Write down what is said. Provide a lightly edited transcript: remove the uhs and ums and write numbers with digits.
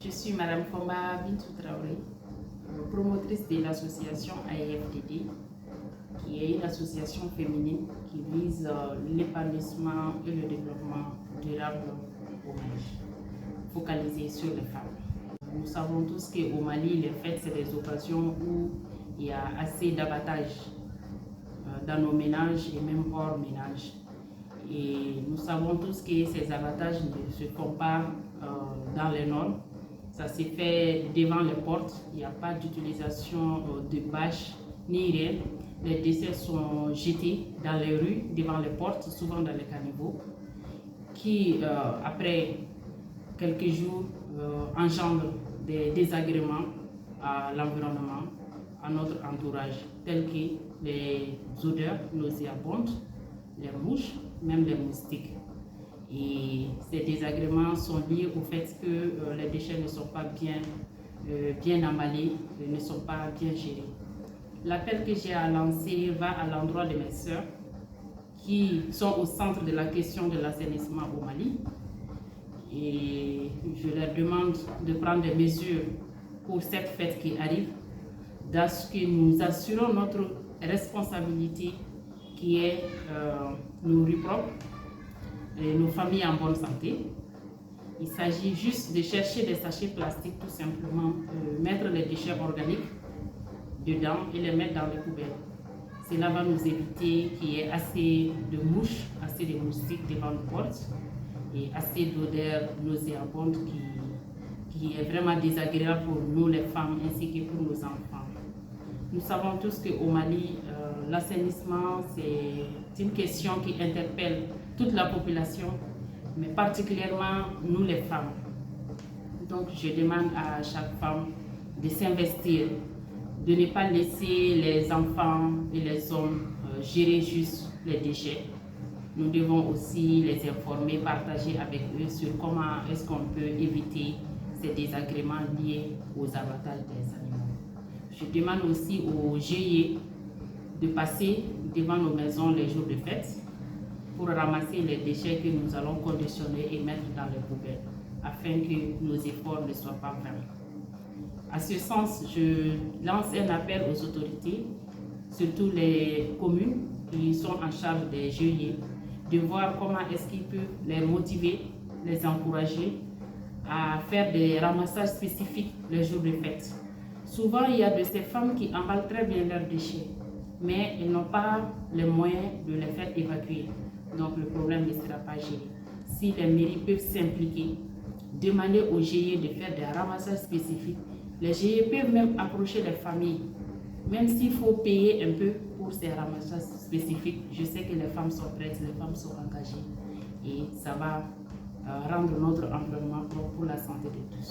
Je suis Madame Fomba Bintou Traoré, promotrice de l'association AEFDD, qui est une association féminine qui vise l'épanouissement et le développement durable au Mali, focalisé sur les femmes. Nous savons tous qu'au Mali, les fêtes, c'est des occasions où il y a assez d'abattage dans nos ménages et même hors ménage. Et nous savons tous que ces abattages ne se font pas dans les normes. Ça se fait devant les portes, il n'y a pas d'utilisation de bâches ni rien. Les décès sont jetés dans les rues, devant les portes, souvent dans les caniveaux, qui, après quelques jours, engendrent des désagréments à l'environnement, à notre entourage, tels que les odeurs nauséabondes, les mouches, même les moustiques. Et ces désagréments sont liés au fait que les déchets ne sont pas bien emballés, ne sont pas bien gérés. L'appel que j'ai à lancer va à l'endroit de mes sœurs qui sont au centre de la question de l'assainissement au Mali. Et je leur demande de prendre des mesures pour cette fête qui arrive, dans ce que nous assurons notre responsabilité qui est nos rues propres et nos familles en bonne santé. Il s'agit juste de chercher des sachets plastiques, tout simplement, mettre les déchets organiques dedans et les mettre dans les poubelles. Cela va nous éviter qu'il y ait assez de mouches, assez de moustiques devant nos portes et assez d'odeurs nauséabondes qui est vraiment désagréable pour nous les femmes ainsi que pour nos enfants. Nous savons tous qu'au Mali, l'assainissement, c'est une question qui interpelle toute la population, mais particulièrement nous les femmes. Donc je demande à chaque femme de s'investir, de ne pas laisser les enfants et les hommes gérer juste les déchets. Nous devons aussi les informer, partager avec eux sur comment est-ce qu'on peut éviter ces désagréments liés aux abattages des animaux. Je demande aussi aux GIE de passer devant nos maisons les jours de fête pour ramasser les déchets que nous allons conditionner et mettre dans les poubelles afin que nos efforts ne soient pas vains. À ce sens, je lance un appel aux autorités, surtout les communes qui sont en charge des GIE, de voir comment est-ce qu'ils peuvent les motiver, les encourager à faire des ramassages spécifiques les jours de fête. Souvent, il y a de ces femmes qui emballent très bien leurs déchets, mais elles n'ont pas les moyens de les faire évacuer. Donc, le problème ne sera pas géré. Si les mairies peuvent s'impliquer, demander aux GIE de faire des ramassages spécifiques, les GIE peuvent même approcher les familles, même s'il faut payer un peu pour ces ramassages spécifiques. Je sais que les femmes sont prêtes, les femmes sont engagées et ça va rendre notre environnement propre pour la santé de tous.